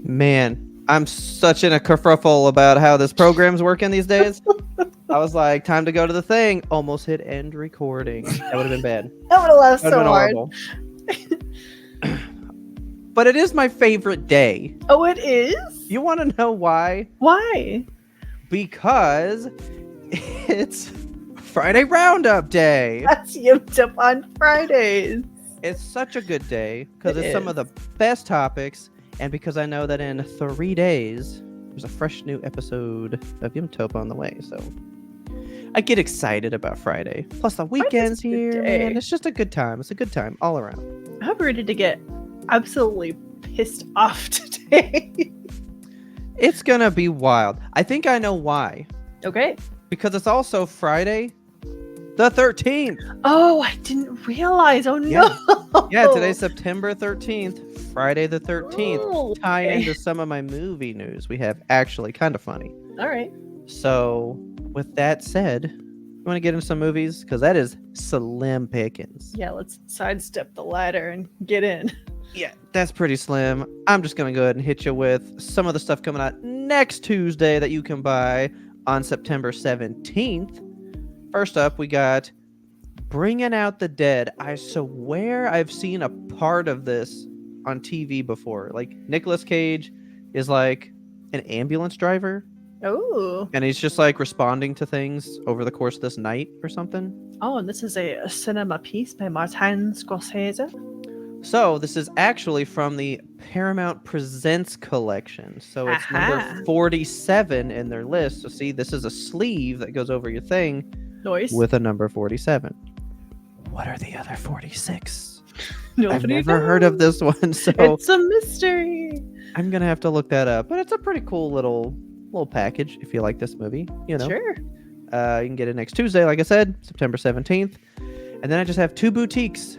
Man, I'm such in a kerfuffle about how this program's working these days. I was like, time to go to the thing. Almost hit end recording. That would have been bad. That would have laughed That would so have been hard. horrible. But it is my favorite day. Oh, it is? You want to know why? Why? Because it's Friday Roundup Day. That's YMBToAP on Fridays. It's such a good day because It it's some of the best topics, and because I know that in 3 days there's a fresh new episode of YMBToAP on the way, so I get excited about Friday. Plus the weekend's here, man. It's just a good time. It's a good time all around. I'm ready to get absolutely pissed off today. It's gonna be wild. I think I know why. Okay. Because it's also Friday the 13th. Oh, I didn't realize. Oh, Yeah. no. Yeah, today's September 13th, Friday the 13th. Oh, Tie okay. into some of my movie news we have actually kind of funny. All right. So, with that said, you want to get into some movies? Because that is slim pickings. Yeah, let's sidestep the ladder and get in. Yeah, that's pretty slim. I'm just going to go ahead and hit you with some of the stuff coming out next Tuesday that you can buy on September 17th. First up, we got Bringing Out the Dead. I swear I've seen a part of this on TV before. Like, Nicolas Cage is like an ambulance driver. Oh. And he's just like responding to things over the course of this night or something. Oh, and this is a cinema piece by Martin Scorsese. So this is actually from the Paramount Presents collection. So it's number 47 in their list. So see, this is a sleeve that goes over your thing. Nice. With a number 47. What are the other 46? Nobody I've never heard knows. of this one, so It's a mystery. I'm gonna have to look that up. But it's a pretty cool little package if you like this movie. You know, Sure. you can get it next Tuesday, like I said, September 17th. And then I just have 2 boutiques.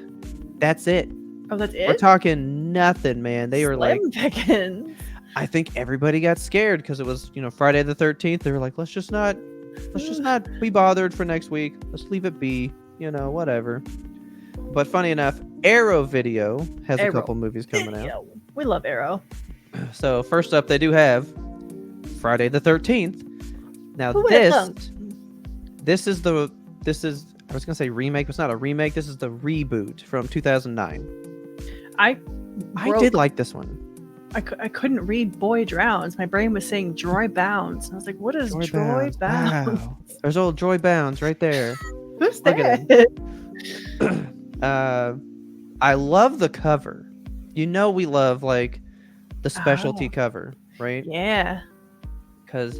That's it. Oh, that's it? We're talking nothing, man. They were like, pickings. I think everybody got scared because it was, Friday the 13th. They were like, let's just not be bothered for next week. Let's leave it be, whatever. But funny enough, Arrow Video has a couple movies coming out. Yeah, we love Arrow. So first up, they do have Friday the 13th. Now Who would've thunk? this is I was gonna say remake, but it's not a remake. This is the reboot from 2009. I did like this one. I couldn't read Boy Drowns. My brain was saying Joy Bounds. And I was like, what is Joy Bounds? Wow. There's old Joy Bounds right there. Who's Look at that? I love the cover. We love like the specialty cover, right? Yeah. Because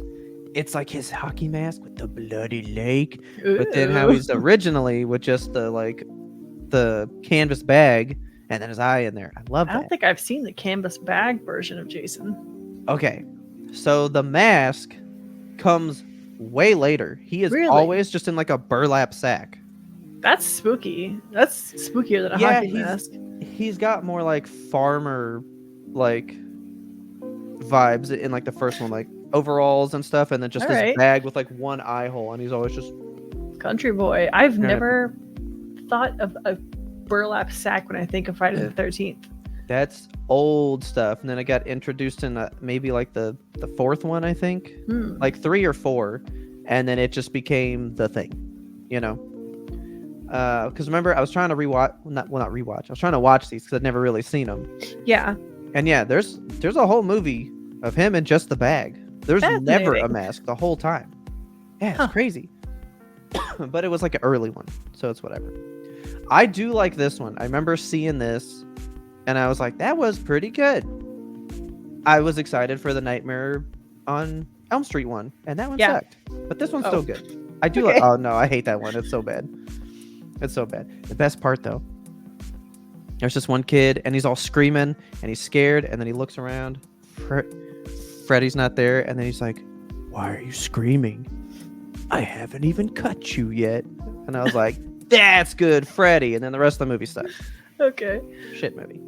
it's like his hockey mask with the bloody lake, Ooh. but then how he's originally with just the canvas bag and then his eye in there. I love that. I don't think I've seen the canvas bag version of Jason. Okay, so the mask comes way later. He is Really? always just in like a burlap sack. That's spooky. That's spookier than a hockey mask. He's got more like farmer like vibes in like the first one, like overalls and stuff, and then just this bag with like one eye hole, and he's always just country boy. I've never thought of a burlap sack when I think of Friday the 13th. That's old stuff. And then I got introduced in maybe like the fourth one, I think, like 3 or 4, and then it just became the thing, because remember I was trying to not rewatch. I was trying to watch these because I'd never really seen them. Yeah. And yeah, there's a whole movie of him in just the bag. There's never a mask the whole time. Yeah, it's crazy. But it was like an early one, so it's whatever. I do like this one. I remember seeing this, and I was like, that was pretty good. I was excited for the Nightmare on Elm Street one, and that one sucked. But this one's still good. I do like. Oh no, I hate that one. It's so bad. It's so bad. The best part though, there's this one kid, and he's all screaming, and he's scared, and then he looks around. Freddy's not there, and then he's like, "Why are you screaming? I haven't even cut you yet." And I was like, "That's good, Freddy." And then the rest of the movie sucks. Okay. Shit movie.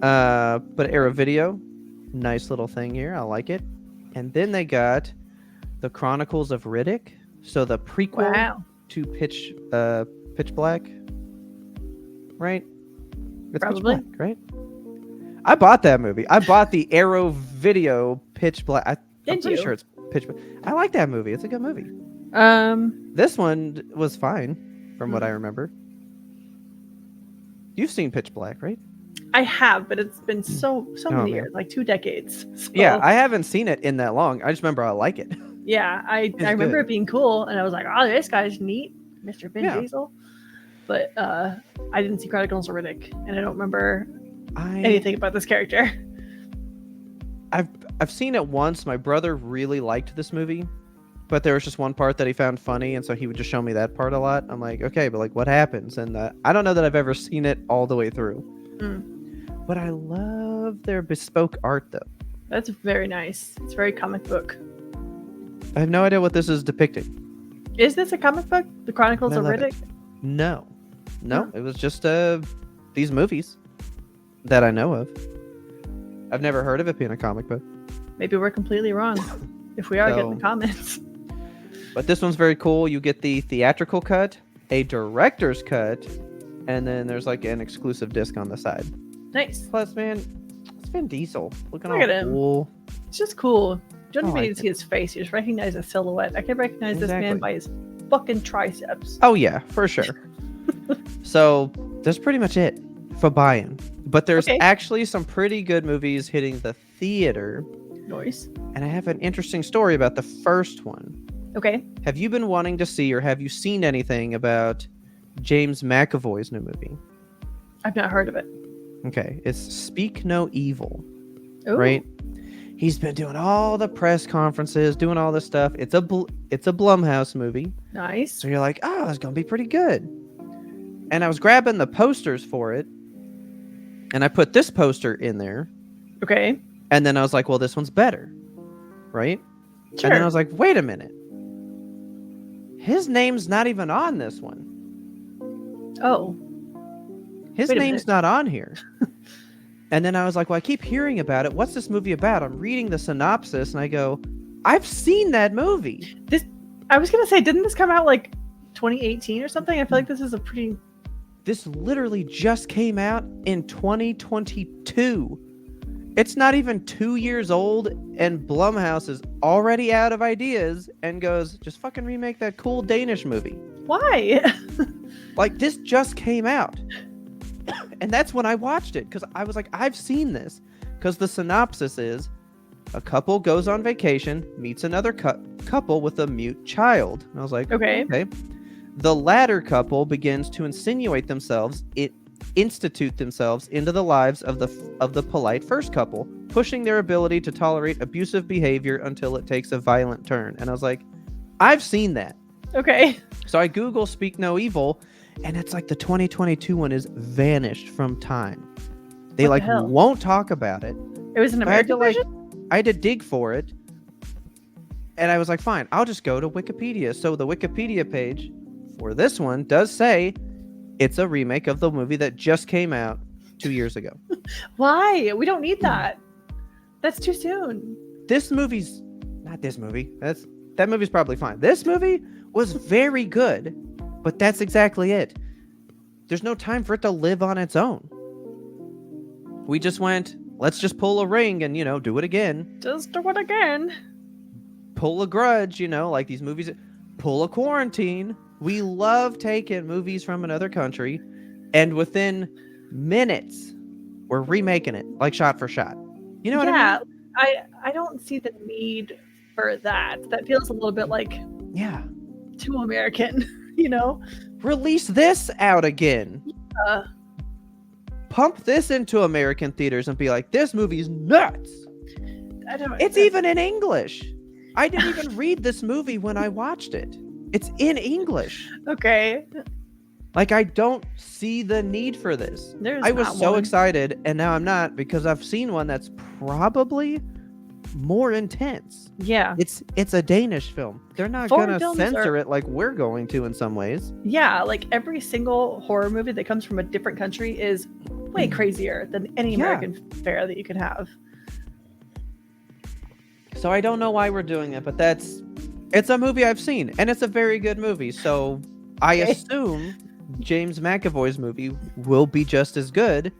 But Arrow Video, nice little thing here. I like it. And then they got the Chronicles of Riddick, so the prequel to Pitch Black, right? It's Probably. Pitch Black, right? I bought that movie. I bought the Arrow Video Pitch Black. I'm Did pretty you? sure it's Pitch Black. I like that movie. It's a good movie. This one was fine, from what I remember. You've seen Pitch Black, right? I have, but it's been so many man. years, like 2 decades. So, Yeah, I haven't seen it in that long. I just remember I like it. yeah, I remember it being cool, and I was like, oh, this guy's neat, Mr. Vin Diesel. But I didn't see Chronicles of Riddick, and I don't remember anything about this character. I've seen it once. My brother really liked this movie, but there was just one part that he found funny, and so he would just show me that part a lot. I'm like, okay, but like, what happens? And I don't know that I've ever seen it all the way through. But I love their bespoke art, though. That's very nice. It's very comic book. I have no idea what this is depicting. Is this a comic book? The Chronicles of Riddick? No. It was just these movies that I know of. I've never heard of it being a comic book. Maybe we're completely wrong. If we are, get in the comments. But this one's very cool. You get the theatrical cut, a director's cut, and then there's like an exclusive disc on the side. Nice. Plus, man, it's Vin Diesel. Look at him. Cool. It's just cool. You don't even need to see his face. You just recognize a silhouette. I can recognize this man by his fucking triceps. Oh, yeah, for sure. So that's pretty much it for buying. But there's actually some pretty good movies hitting the theater. Nice. And I have an interesting story about the first one. Okay. Have you been wanting to see, or have you seen anything about James McAvoy's new movie? I've not heard of it. Okay. It's Speak No Evil. Ooh. Right? He's been doing all the press conferences, doing all this stuff. It's a Blumhouse movie. Nice. So you're like, oh, it's going to be pretty good. And I was grabbing the posters for it, and I put this poster in there. Okay. And then I was like, well, this one's better. Right? Sure. And then I was like, wait a minute. His name's not even on this one. Oh. His name's not on here. And then I was like, well, I keep hearing about it. What's this movie about? I'm reading the synopsis, and I go, I've seen that movie. I was going to say, didn't this come out like 2018 or something? I feel like this is a pretty... This literally just came out in 2022. It's not even 2 years old, and Blumhouse is already out of ideas and goes, just fucking remake that cool Danish movie. Why? Like, this just came out. And that's when I watched it, because I was like, I've seen this. Because the synopsis is, a couple goes on vacation, meets another couple with a mute child. And I was like, okay. The latter couple begins to institute themselves into the lives of the polite first couple, pushing their ability to tolerate abusive behavior until it takes a violent turn. And I was like, I've seen that. Okay. So I Google Speak No Evil, and it's like the 2022 one is vanished from time. They won't talk about it. It was an American version? I had to dig for it. And I was like, fine, I'll just go to Wikipedia. So the Wikipedia page for this one does say it's a remake of the movie that just came out 2 years ago. Why? We don't need that. That's too soon. Not this movie. That movie's probably fine. This movie was very good, but that's exactly it. There's no time for it to live on its own. We just went, let's just pull a ring and, do it again. Just do it again. Pull a grudge, like these movies. Pull a quarantine. We love taking movies from another country, and within minutes, we're remaking it, like shot for shot. You know what I mean? I don't see the need for that. That feels a little bit like too American, Release this out again. Yeah. Pump this into American theaters and be like, this movie's nuts. It's even in English. I didn't even read this movie when I watched it. It's in English. Okay. Like, I don't see the need for this. I was so excited, and now I'm not, because I've seen one that's probably more intense. Yeah. It's a Danish film. They're not going to censor it like we're going to in some ways. Yeah, like every single horror movie that comes from a different country is way crazier than any American fare that you could have. So I don't know why we're doing it, but it's a movie I've seen, and it's a very good movie. So I assume James McAvoy's movie will be just as good.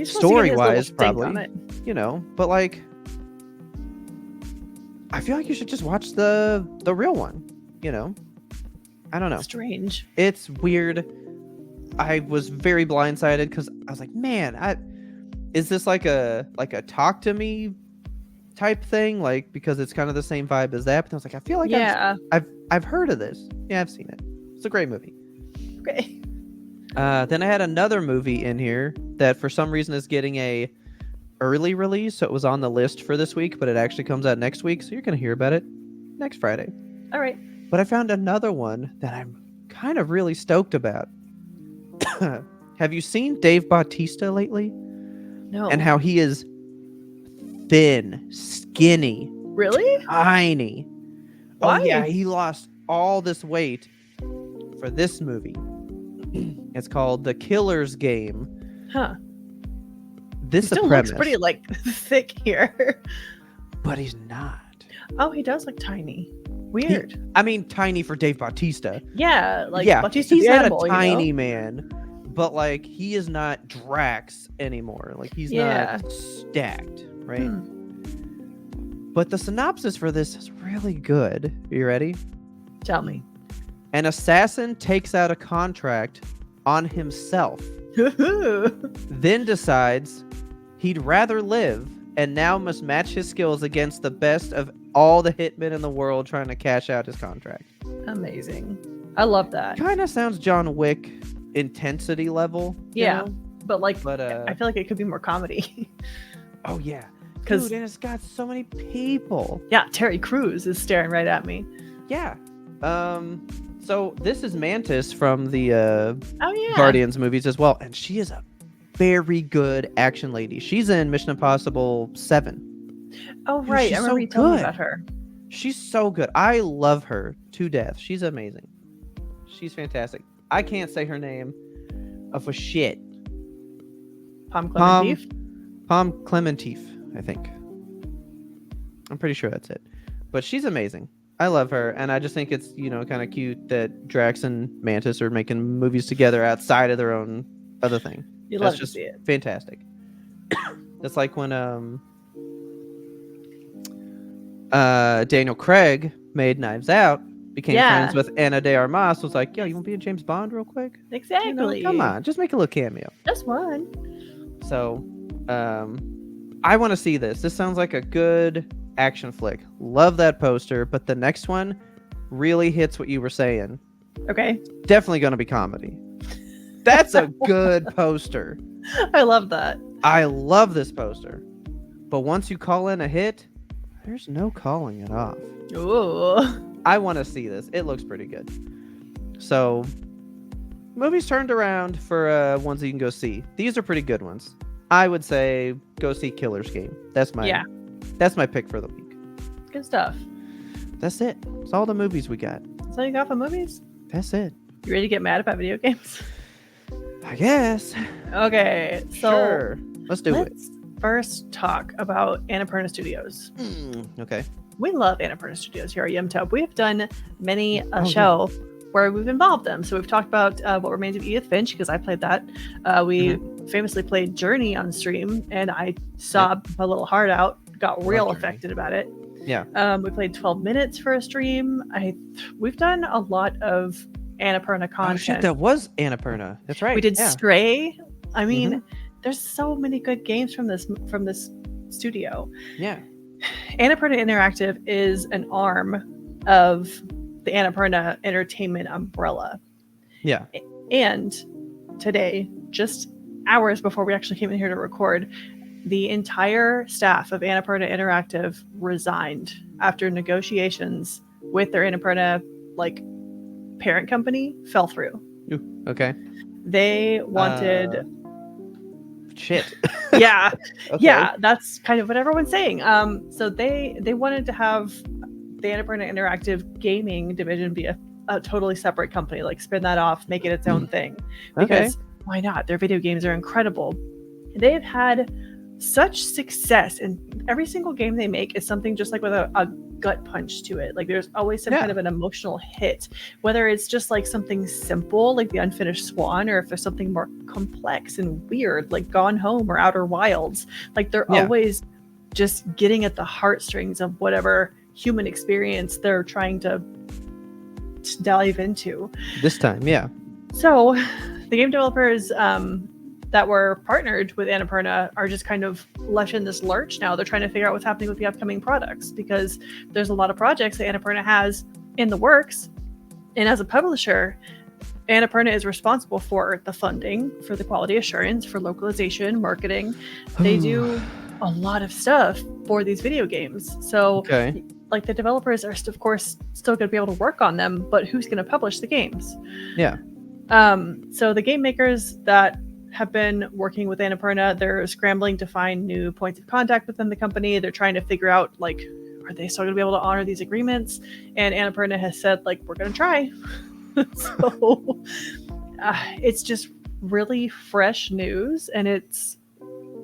story-wise, probably, you know, but like, I feel like you should just watch the real one, you know. I don't know. Strange. It's weird. I was very blindsided because I was like, man, is this like a talk to me type thing? Like, because it's kind of the same vibe as that. But I was like, I feel like I've heard of this. Yeah, I've seen it. It's a great movie. Okay. Then I had another movie in here that for some reason is getting a early release, so it was on the list for this week, but it actually comes out next week, so you're gonna hear about it next Friday. All right. But I found another one that I'm kind of really stoked about. Have you seen Dave Bautista lately? No. And how he is thin, skinny, really tiny. Why? Oh yeah, he lost all this weight for this movie. It's called The Killer's Game. Huh. This still looks pretty like thick here. But he's not. Oh, he does look tiny. Weird. Tiny for Dave Bautista. Yeah, like Bautista's he's not a tiny man, but like he is not Drax anymore. Like he's not stacked, right? But the synopsis for this is really good. Are you ready? Tell me. An assassin takes out a contract on himself, then decides he'd rather live and now must match his skills against the best of all the hitmen in the world trying to cash out his contract. Amazing. I love that. Kind of sounds John Wick intensity level. Yeah, you know? but I feel like it could be more comedy. Oh yeah. Because it's got so many people. Yeah, Terry Crews is staring right at me. Yeah. So this is Mantis from the Guardians movies as well, and she is a very good action lady. She's in Mission Impossible 7. Oh right, I remember you telling me about her. She's so good. I love her to death. She's amazing. She's fantastic. I can't say her name for shit. Pom Clementif? Pom Clementif, I think. I'm pretty sure that's it. But she's amazing. I love her, and I just think it's, kind of cute that Drax and Mantis are making movies together outside of their own other thing. You love to see it. Fantastic. That's like when Daniel Craig made Knives Out, became friends with Ana de Armas, was like, yo, you want to be in James Bond real quick? Exactly. Come on, just make a little cameo. Just one. So, I want to see this. This sounds like a good action flick. Love that poster, but the next one really hits what you were saying. Okay. Definitely going to be comedy. That's a good poster. I love that. I love this poster. But once you call in a hit, there's no calling it off. Ooh. I want to see this. It looks pretty good. So, movies turned around for ones that you can go see. These are pretty good ones. I would say go see Killer's Game. That's my pick for the week. Good stuff. That's it. That's all the movies we got. That's all you got for movies? That's it. You ready to get mad about video games? I guess. Okay, so sure. Let's do it. First talk about Annapurna Studios. Okay. We love Annapurna Studios here at YMBToAP. We've done many a show where we've involved them. So we've talked about What Remains of Edith Finch, because I played that. We famously played Journey on stream, and I sobbed my little heart out, got real affected about it. Yeah. We played 12 minutes for a stream. We've done a lot of Annapurna content. Oh shit, that was Annapurna. That's right. We did Stray. I mean, there's so many good games from this studio. Yeah. Annapurna Interactive is an arm of the Annapurna Entertainment umbrella. Yeah. And today, just hours before we actually came in here to record, the entire staff of Annapurna Interactive resigned after negotiations with their Annapurna parent company fell through. Ooh, okay. They wanted shit. Yeah. Okay. Yeah, that's kind of what everyone's saying. So they wanted to have the Annapurna Interactive gaming division be a totally separate company, spin that off, make it its own thing. Because why not? Their video games are incredible. They've had such success, and every single game they make is something just like with a gut punch to it. Like there's always some Yeah. kind of an emotional hit, whether it's just like something simple like the Unfinished Swan, or if there's something more complex and weird like Gone Home or Outer Wilds. Like they're Yeah. always just getting at the heartstrings of whatever human experience they're trying to dive into. This time, yeah. So the game developers that were partnered with Annapurna are just kind of left in this lurch now. They're trying to figure out what's happening with the upcoming products, because there's a lot of projects that Annapurna has in the works. And as a publisher, Annapurna is responsible for the funding, for the quality assurance, for localization, marketing. They do a lot of stuff for these video games. So Okay. like the developers are of course still going to be able to work on them, but who's going to publish the games? Yeah. So the game makers that have been working with Annapurna, they're scrambling to find new points of contact within the company. They're trying to figure out, like, are they still going to be able to honor these agreements? And Annapurna has said, like, we're going to try. So it's just really fresh news, and it's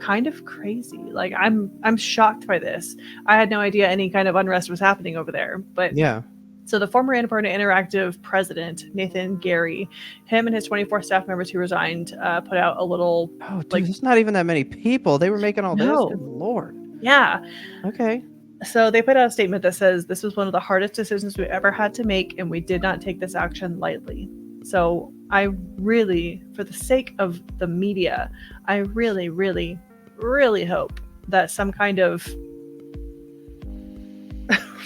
kind of crazy. Like I'm shocked by this. I had no idea any kind of unrest was happening over there. But Yeah. so the former Annapurna Interactive president, Nathan Gary, him and his 24 staff members who resigned, put out a little. Oh, dude, like, there's not even that many people. They were making all No. this. Good Lord. Yeah. Okay. So they put out a statement that says, this was one of the hardest decisions we ever had to make, and we did not take this action lightly. So I really, for the sake of the media, I really, really, really hope that some kind of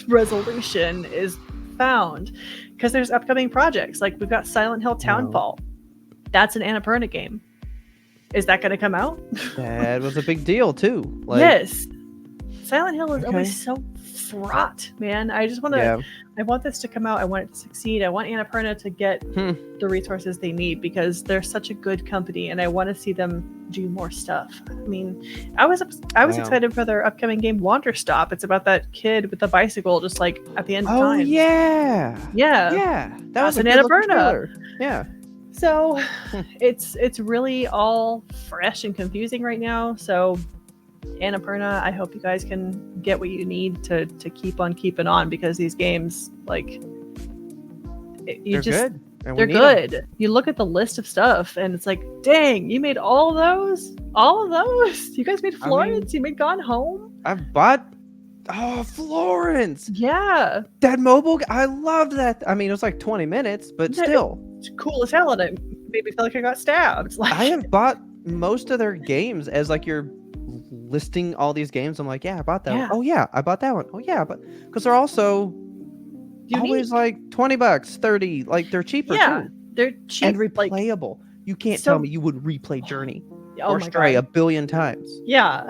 resolution is found, because there's upcoming projects. Like we've got Silent Hill Townfall. That's an Annapurna game. Is that going to come out? That was a big deal too. Like, Yes. Silent Hill is Okay. always so fraught, man. I just want to. Yeah. I want this to come out. I want it to succeed. I want Annapurna to get the resources they need, because they're such a good company, and I want to see them do more stuff. I mean, I was Wow. excited for their upcoming game Wander Stop. It's about that kid with the bicycle, just like at the end of Oh time. yeah. Yeah. Yeah. That was That's a an good looking Annapurna. trailer. Yeah. So it's really all fresh and confusing right now. So Annapurna, I hope you guys can get what you need to keep on keeping on, because these games, like, They're good. And we they're need 'em. good. You look at the list of stuff, and it's like, dang, you made all of those? All of those? You guys made Florence? You made Gone Home? I've bought. Oh, Florence. Yeah. That mobile. I loved that. I mean, it was like 20 minutes, but Yeah, still. It's cool as hell, and it made me feel like I got stabbed. Like, I have bought most of their games as like you're listing all these games. I'm like, yeah, I bought that Yeah. one. Oh yeah, I bought that one. Oh yeah, but because they're also always like $20, 30. Like they're cheaper yeah, too. they're cheap. And like, replayable. You can't so- tell me you would replay Journey oh or my Stray God. a billion times. Yeah.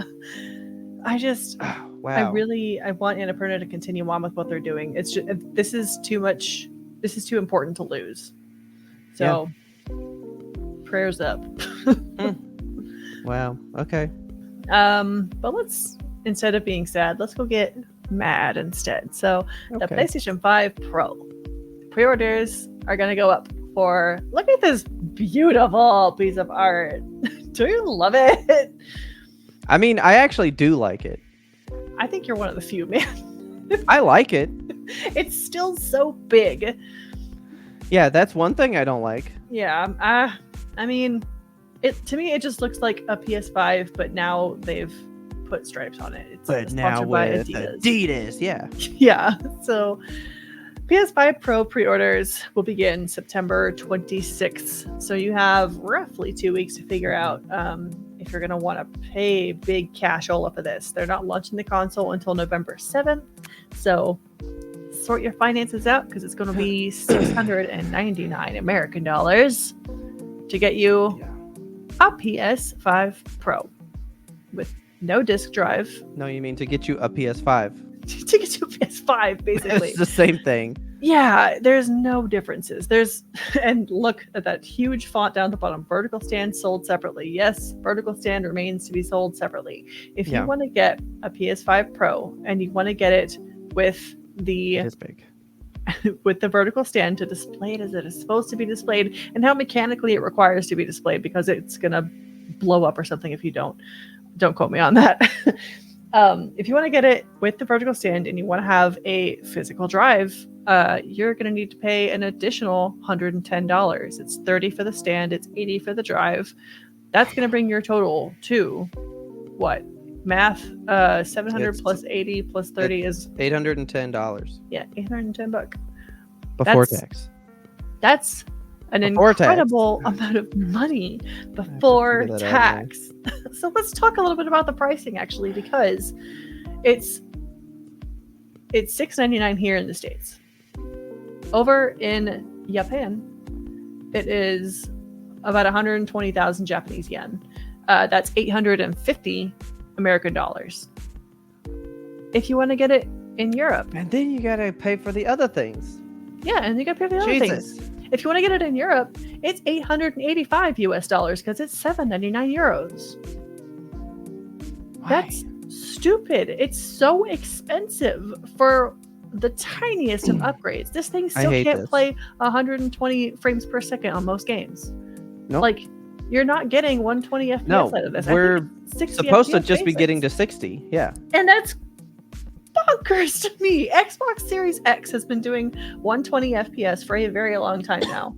I just, Wow. I want Annapurna to continue on with what they're doing. It's just, this is too much. This is too important to lose. So, prayers up. Wow. Okay. But let's, instead of being sad, let's go get mad instead. So, the Okay. PlayStation 5 Pro pre-orders are going to go up for, look at this beautiful piece of art. Do you love it? I mean, I actually do like it. I think you're one of the few, man. I like it. It's still so big. Yeah, that's one thing I don't like. Yeah, I mean, to me it just looks like a PS5, but now they've put stripes on it. It's But now sponsored by with Adidas. Adidas, yeah. Yeah, so PS5 Pro pre-orders will begin September 26th. So you have roughly 2 weeks to figure out if you're going to want to pay big cashola for this. They're not launching the console until November 7th. So sort your finances out, because it's going to be $699 American dollars to get you a PS5 Pro with no disc drive. No, you mean to get you a PS5. To get you a PS5, basically. It's the same thing. Yeah, there's no differences. And look at that huge font down the bottom. Vertical stand sold separately. Yes, vertical stand remains to be sold separately. If you want to get a PS5 Pro and you want to get it with the It is big. with the vertical stand to display it as it is supposed to be displayed, and how mechanically it requires to be displayed, because it's gonna blow up or something if you don't quote me on that. If you want to get it with the vertical stand and you want to have a physical drive, you're going to need to pay an additional $110. It's $30 for the stand, it's $80 for the drive. That's going to bring your total to what? Math, 700 plus 80 plus 30 is $810. Yeah, $810 before tax. That's an incredible amount of money before tax. So let's talk a little bit about the pricing, actually, because it's $6.99 here in the States. Over in Japan, it is about 120,000 Japanese yen. That's 850 American dollars. If you want to get it in Europe, and then you gotta pay for the other things. Yeah, and you gotta pay for the other things. If you want to get it in Europe, it's $885 US because it's 799 euros. Why? That's stupid. It's so expensive for the tiniest of upgrades. This thing still can't play 120 frames per second on most games. Nope. Like, you're not getting 120 FPS out of this. We're supposed to just be getting to 60. Yeah. And that's bonkers to me. Xbox Series X has been doing 120 FPS for a very long time now.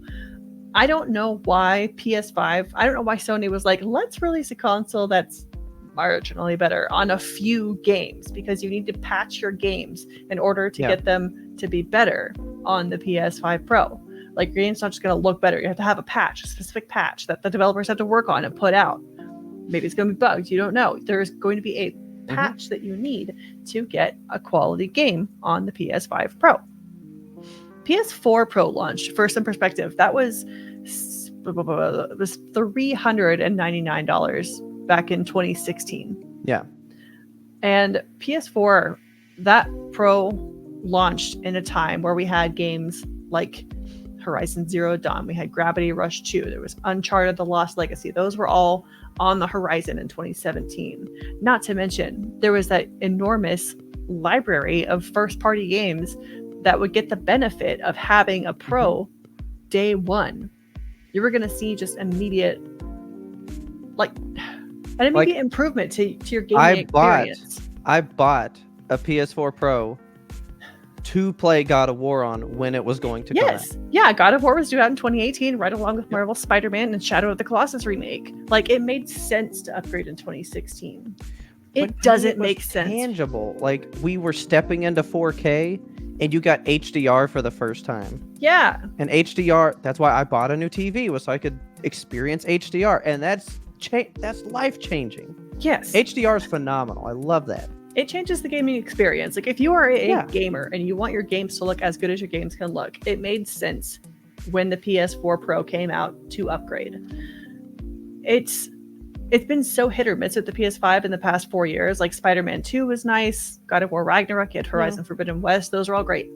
I don't know why PS5, I don't know why Sony was like, let's release a console that's marginally better on a few games, because you need to patch your games in order to get them to be better on the PS5 Pro. Like, your game's not just going to look better. You have to have a patch, a specific patch that the developers have to work on and put out. Maybe it's going to be bugged. You don't know. There's going to be a patch that you need to get a quality game on the PS5 Pro. PS4 Pro launched, for some perspective, that was $399 back in 2016. Yeah. And PS4, that Pro launched in a time where we had games like Horizon Zero Dawn, we had Gravity Rush 2, there was Uncharted: The Lost Legacy. Those were all on the horizon in 2017. Not to mention, there was that enormous library of first-party games that would get the benefit of having a Pro day one. You were going to see just immediate, an immediate improvement to your gaming experience. I bought a PS4 Pro to play God of War on when it was going to come out. Yeah, God of War was due out in 2018, right along with Marvel Spider-Man and Shadow of the Colossus remake. Like, it made sense to upgrade in 2016. It doesn't make sense. Tangible. Like, we were stepping into 4K and you got HDR for the first time. Yeah. And HDR, that's why I bought a new TV, was so I could experience HDR. And that's life-changing. Yes. HDR is phenomenal. I love that. It changes the gaming experience. Like, if you are a gamer and you want your games to look as good as your games can look, it made sense when the PS4 Pro came out to upgrade. It's been so hit or miss with the PS5 in the past 4 years. Like, Spider-Man 2 was nice, God of War Ragnarok, you had Horizon Forbidden West, those are all great.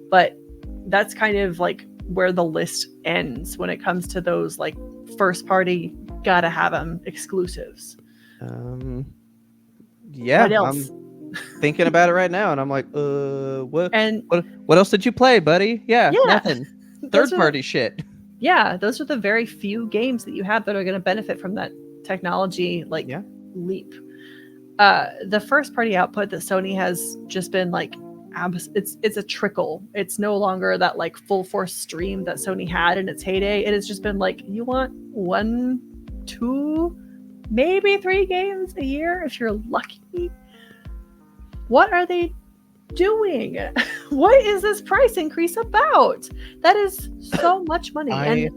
But that's kind of like where the list ends when it comes to those like first party, gotta have them exclusives. Yeah. What else? I'm thinking about it right now, and I'm like, what else did you play, buddy? Yeah. Nothing. Third party shit. Yeah, those are the very few games that you have that are going to benefit from that technology leap. The first party output that Sony has just been like, it's a trickle. It's no longer that like full force stream that Sony had in its heyday. It has just been like, you want 1, 2, maybe 3 games a year if you're lucky. What are they doing? What is this price increase about? That is so much money. I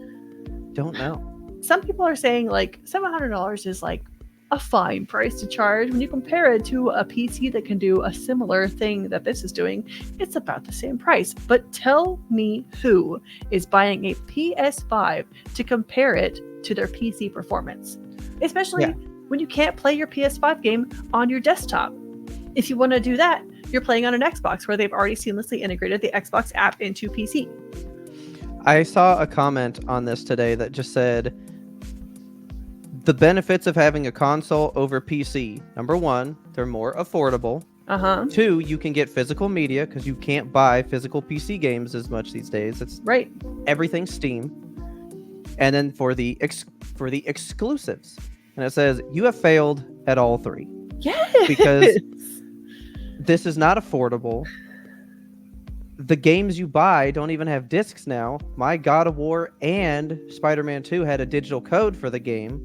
don't know. Some people are saying like $700 is like a fine price to charge. When you compare it to a PC that can do a similar thing that this is doing, it's about the same price. But tell me who is buying a PS5 to compare it to their PC performance, especially when you can't play your PS5 game on your desktop. If you want to do that, you're playing on an Xbox where they've already seamlessly integrated the Xbox app into PC. I saw a comment on this today that just said, the benefits of having a console over PC. Number 1, they're more affordable. 2, you can get physical media because you can't buy physical PC games as much these days. It's everything Steam. And then for the exclusives. And it says, you have failed at all 3. Yes. Because this is not affordable. The games you buy don't even have discs now. My God of War and Spider-Man 2 had a digital code for the game.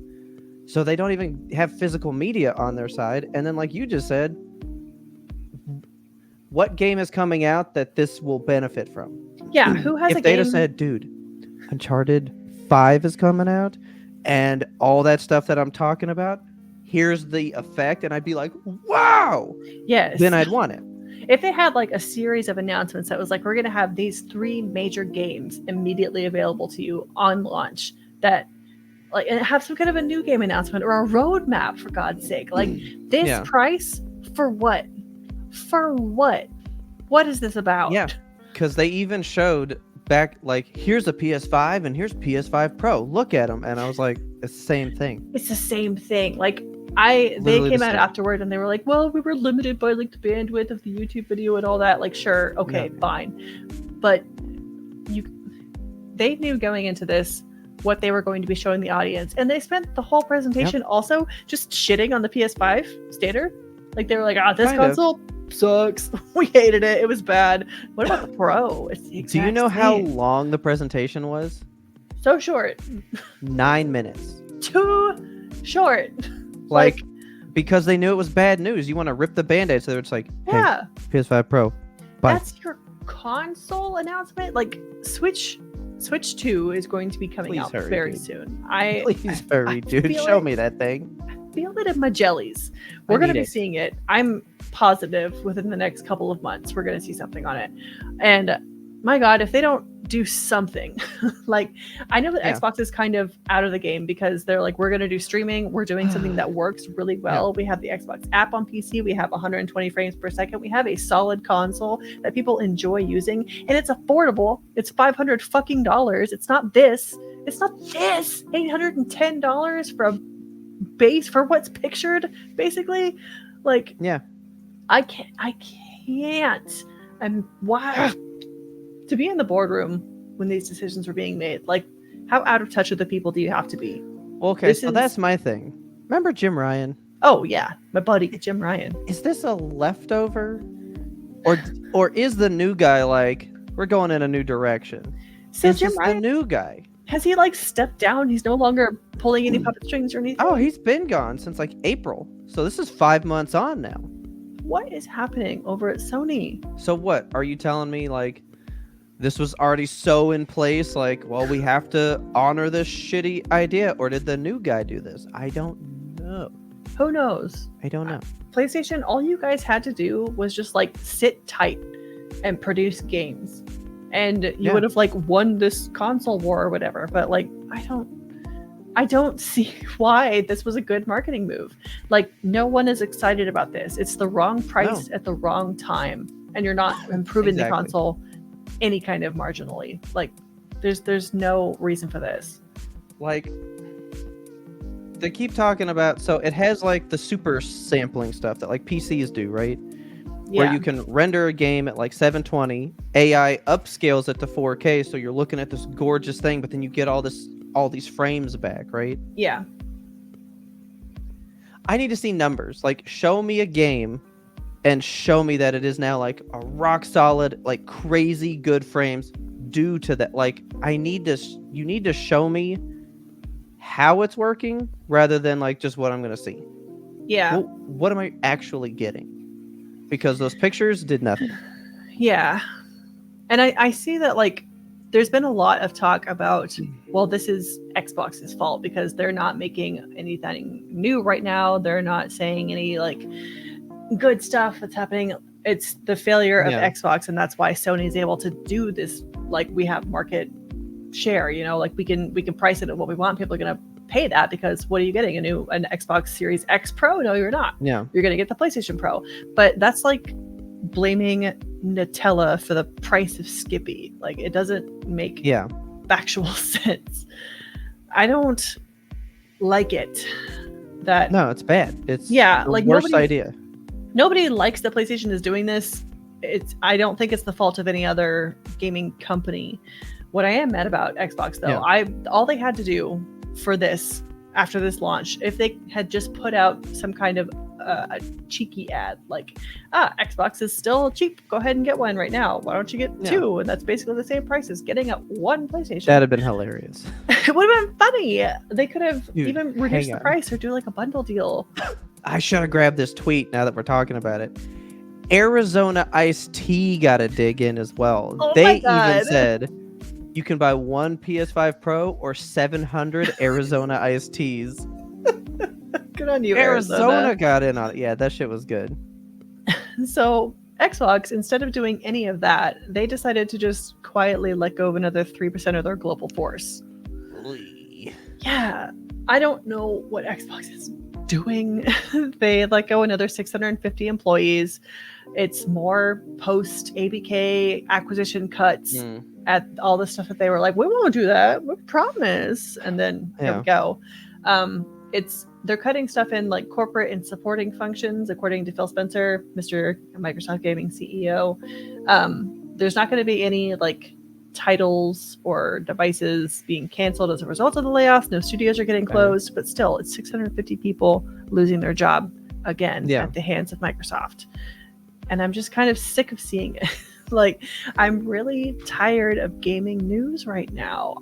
So they don't even have physical media on their side. And then, like you just said, what game is coming out that this will benefit from? Yeah, who has if a they game? just said, dude, Uncharted 5 is coming out and all that stuff that I'm talking about, here's the effect, and I'd be like, wow! Yes. Then I'd want it. If they had like a series of announcements that was like, we're going to have these 3 major games immediately available to you on launch, that like, and have some kind of a new game announcement or a roadmap, for God's sake, like this price for what? For what? What is this about? Yeah, because they even showed back, like, here's a PS5 and here's PS5 Pro. Look at them. And I was like, it's the same thing. It's the same thing. Like, Literally they came the out same. afterward and they were like, well, we were limited by like the bandwidth of the YouTube video and all that. Like, sure, okay, fine. But they knew going into this what they were going to be showing the audience. And they spent the whole presentation also just shitting on the PS5 standard. Like, they were like, this console sucks. We hated it. It was bad. What about the Pro? It's the exact Do you know how same. long the presentation was? So short. 9 minutes. Too short. Like, because they knew it was bad news. You want to rip the Band-Aid, so it's like, hey, PS5 Pro. Bye. That's your console announcement? Like, Switch 2 is going to be coming out very soon. Please hurry, dude. Show me that thing. I feel it in my jellies. We're going to be seeing it. I'm positive within the next couple of months we're going to see something on it. And my God, if they don't do something, like, I know that Xbox is kind of out of the game because they're like, we're going to do streaming. We're doing something that works really well. We have the Xbox app on PC. We have 120 frames per second. We have a solid console that people enjoy using, and it's affordable. It's $500 fucking dollars. It's not this. It's not this. $810 for a base for what's pictured, basically. Like, I can't. And wow. To be in the boardroom when these decisions were being made, like, how out of touch with the people do you have to be? Okay, so that's my thing. Remember Jim Ryan? Oh yeah, my buddy Jim Ryan. Is this a leftover, or is the new guy like, we're going in a new direction? So is Jim this Ryan, the new guy? Has he like stepped down? He's no longer pulling any puppet strings or anything? Oh, he's been gone since like April. So this is 5 months on now. What is happening over at Sony? So what? Are you telling me like this was already so in place, like, well, we have to honor this shitty idea, or did the new guy do this? I don't know. Who knows? I don't know. PlayStation, all you guys had to do was just like sit tight and produce games, and you would have like won this console war or whatever. But like, I don't see why this was a good marketing move. Like, no one is excited about this. It's the wrong price at the wrong time, and you're not improving the console any kind of marginally. Like, there's no reason for this. Like, they keep talking about, so it has like the super sampling stuff that like PCs do, right? Where you can render a game at like 720, AI upscales it to 4K, so you're looking at this gorgeous thing, but then you get all these frames back, right? Yeah. I need to see numbers. Like, show me a game and show me that it is now like a rock solid, like crazy good frames due to that. Like, you need to show me how it's working rather than like just what I'm going to see. Yeah. Well, what am I actually getting? Because those pictures did nothing. Yeah. And I see that, like, there's been a lot of talk about, well, this is Xbox's fault because they're not making anything new right now. They're not saying any like good stuff that's happening. It's the failure of Xbox, and that's why Sony is able to do this. Like, we have market share, you know, like we can price it at what we want. People are going to pay that because what are you getting? An Xbox Series X Pro? No, you're not. Yeah. You're going to get the PlayStation Pro. But that's like blaming Nutella for the price of Skippy. Like, it doesn't make factual sense. I don't like it. No, it's bad. It's the like worst idea. Nobody likes that PlayStation is doing this. I don't think it's the fault of any other gaming company. What I am mad about Xbox, though, all they had to do for this after this launch, if they had just put out some kind of a cheeky ad like, Xbox is still cheap. Go ahead and get one right now. Why don't you get two? And that's basically the same price as getting one PlayStation. That'd have been hilarious. It would have been funny. They could have Dude, even reduced the price or do like a bundle deal. I should have grabbed this tweet now that we're talking about it. Arizona iced tea got to dig in as well. Oh They even said you can buy one PS5 Pro or 700 Arizona iced teas. Good on you, Arizona got in on it. Yeah, that shit was good. So Xbox, instead of doing any of that, they decided to just quietly let go of another 3% of their global force. Yeah, I don't know what Xbox is doing. They let go another 650 employees. It's more post ABK acquisition cuts at all the stuff that they were like, we won't do that, we promise. And then here we go. They're cutting stuff in like corporate and supporting functions, according to Phil Spencer, Mr. Microsoft Gaming CEO. There's not going to be any like titles or devices being canceled as a result of the layoffs. No studios are getting closed, but still, it's 650 people losing their job again at the hands of Microsoft. And I'm just kind of sick of seeing it. Like, I'm really tired of gaming news right now.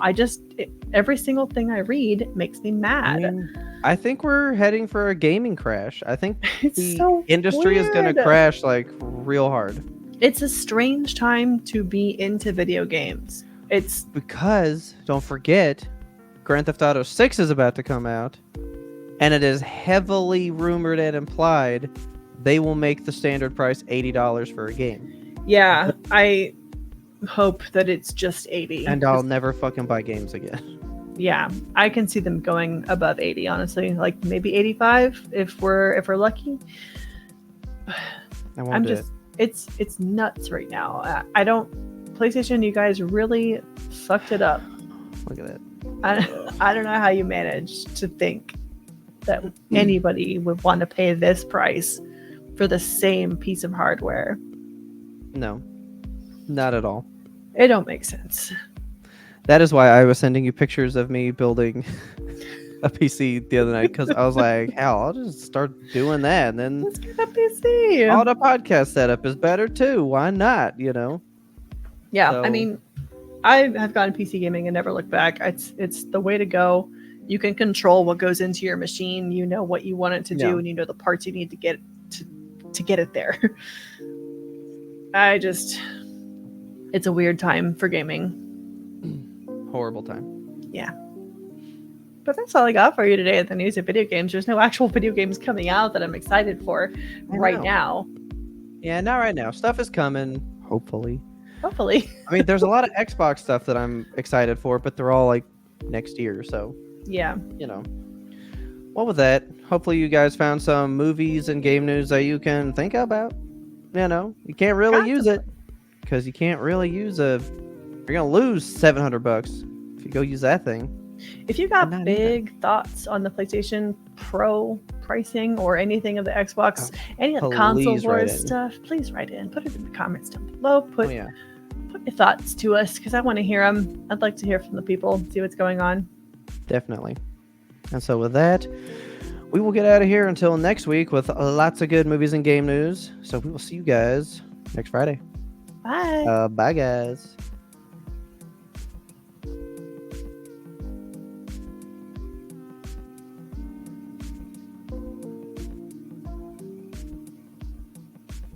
Every single thing I read makes me mad. I think we're heading for a gaming crash. I think the industry is going to crash like real hard. It's a strange time to be into video games. It's because, don't forget, Grand Theft Auto 6 is about to come out, and it is heavily rumored and implied they will make the standard price $80 for a game. Yeah, I hope that it's just 80. And I'll never fucking buy games again. Yeah, I can see them going above 80, honestly. Like maybe 85 if we're lucky. It's nuts right now. PlayStation, you guys really fucked it up. Look at that. I don't know how you managed to think that anybody would want to pay this price for the same piece of hardware. No, not at all. It don't make sense. That is why I was sending you pictures of me building a PC the other night, because I was like, hell, I'll just start doing that. And then let's get a PC. All the podcast setup is better too. Why not? Yeah, so. I mean, I have gone PC gaming and never looked back. It's the way to go. You can control what goes into your machine. You know what you want it to do, and you know the parts you need to get it there. It's a weird time for gaming. Horrible time. Yeah. But that's all I got for you today at the news of video games. There's no actual video games coming out that I'm excited for right now. Yeah, not right now. Stuff is coming, hopefully. Hopefully. I mean, there's a lot of Xbox stuff that I'm excited for, but they're all like next year, so. Yeah. Well, with that, hopefully you guys found some movies and game news that you can think about. You can't really use it because you can't really use you're gonna lose $700 if you go use that thing. If you got big thoughts on the PlayStation Pro pricing or anything of the Xbox, any of the console wars stuff, please write in. Put it in the comments down below. Put your thoughts to us because I want to hear them. I'd like to hear from the people, see what's going on. Definitely. And so with that, we will get out of here until next week with lots of good movies and game news. So we will see you guys next Friday. Bye. Bye, guys.